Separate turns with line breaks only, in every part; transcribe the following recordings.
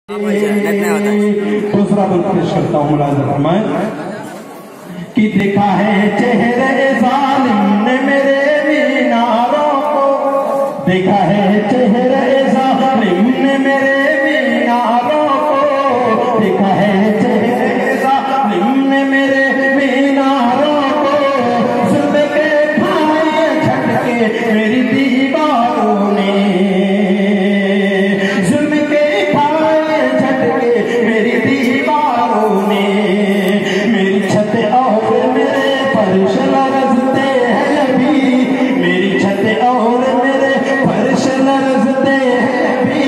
दूसरा दुल पेश करता हूँ मुलाज़ा फरमाएं कि देखा है चेहरे जालिम ने मेरे मीनारों को, देखा है चेहरे जालिम ने मेरे मीनारों को, देखा है चेहरे जालिम ने मेरे मीनारों को, जुल्म के खाए झटके मेरी दीवारों ने, मेरी दीवारों ने, मेरी छत और मेरे फर्श लरज़ते हैं अभी, मेरी छत और मेरे फर्श लरज़ते हैं अभी,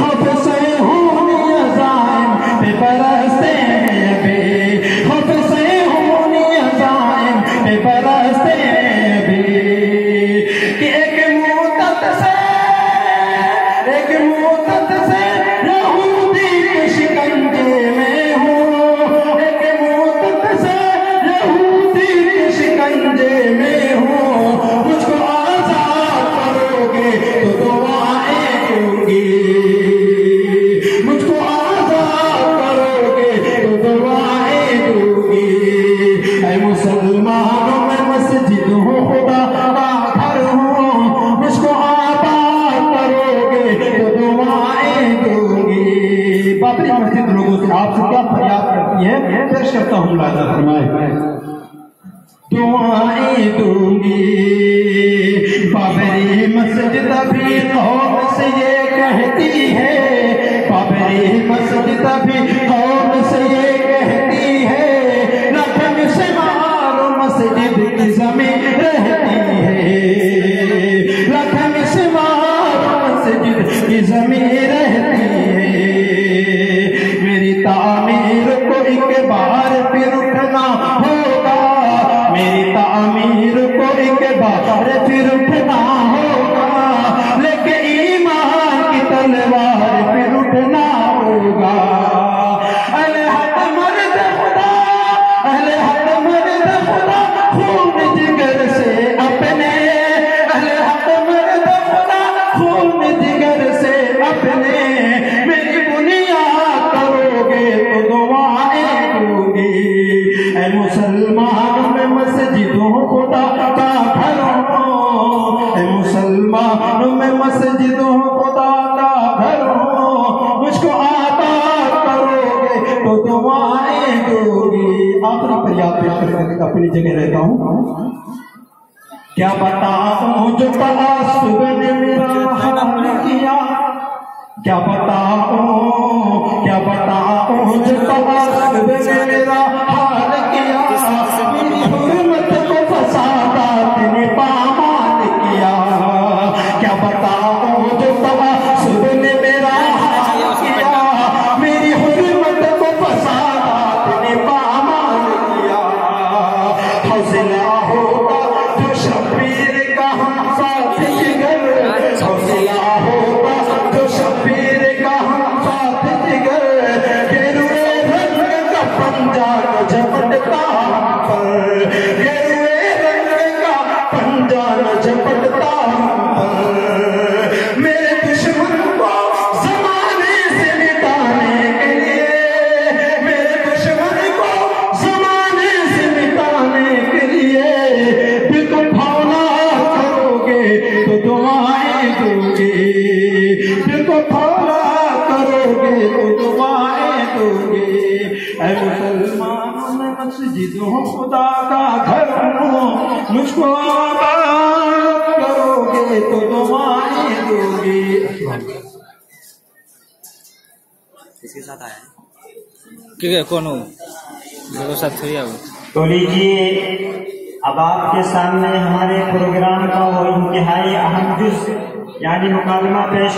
हफ्से होनी अज़ाइम पे बरसते हैं अभी, हफ्से होनी अज़ाइम पे बरसते हैं अभी, कि एक मुद्दत से शिकंजे में हूँ, एक मुद्दत से यहूदी के शिकंजे में हूँ, मुझको आजाद करोगे तो दुआएं दूंगी, मुझको आजाद करोगे तो दुआएं दूंगी, ऐ मुसलमानों में मस्जिद हूँ, खुदा का घर हूँ, मुझको आबाद करोगे तो दुआएं दूंगी। बाबरी मस्जिद लोगों से आपसे क्या फरियाद करती है, पेश करता हूँ मुलाज़ा फरमाएं। दुआएं दूंगी बाबरी मस्जिद अभी कौम से ये कहती है, बाबरी मस्जिद अभी कौम से ये कहती है, रकम से मारो मस्जिद की जमीन रहती है, रकम से मारो मस्जिद की जमीन रहती है, मेरी तामीर को एक बार फिर उठना होगा, मेरी तामीर को एक बार फिर उठना होगा, लेके ईमान की तलवार फिर उठना होगा। अहले हक मर्द खुदा, अहले हक मर्द खुदा खून जिगर से अपने, अहले हक मर्द खुदा खून जिगर से अपने, मेरी बुनियाद करोगे तो दुआएं दूंगी, ऐ मुसलमानों में मस्जिद हो खुदा का घर हो, ऐ मुसलमानों में मस्जिद हो खुदा का घर हो, मुझको आबाद करोगे तो दुआएं दूंगी। आखिरी फरियाद पेश करके अपनी जगह रहता हूँ। क्या बताऊं जो तआस्सुब ने मेरा हाल किया, क्या बताऊं जो तआस्सुब ने मेरा हाल किया, मेरी हुर्मत को फसादात ने पामाल किया, क्या बताऊं जो तआस्सुब ने मेरा हाल किया, मेरी हुर्मत को फसादात ने पामाल किया, हौसला होगा जो शब्बीर का हम साथ जिगर, हौसला होगा जो शब्बीर का हम साथ जिगर, गेरुए रंग का पंजा न झपटता हम पर, गेरुए रंग का पंजा न झपटता हम पर, मेरे दुश्मन को ज़माने से मिटाने के लिए, मेरे दुश्मन को ज़माने से मिटाने के लिए, दिल को फौलाद करोगे तो दुआएं दूंगी, दिल को फौलाद करोगे तो दुआएं दूंगी, ऐ मुसलमानों में मस्जिद हो खुदा का घर हो, मुझको आबाद करोगे तो दुआएं दूंगी।
किसके साथ आया है? क्या कौन हो? मेरे साथ थोड़ी आओ।
तो लीजिए अब आपके सामने हमारे प्रोग्राम का वो इंतहाई अहम जुज़ यानी मुकालमा पेश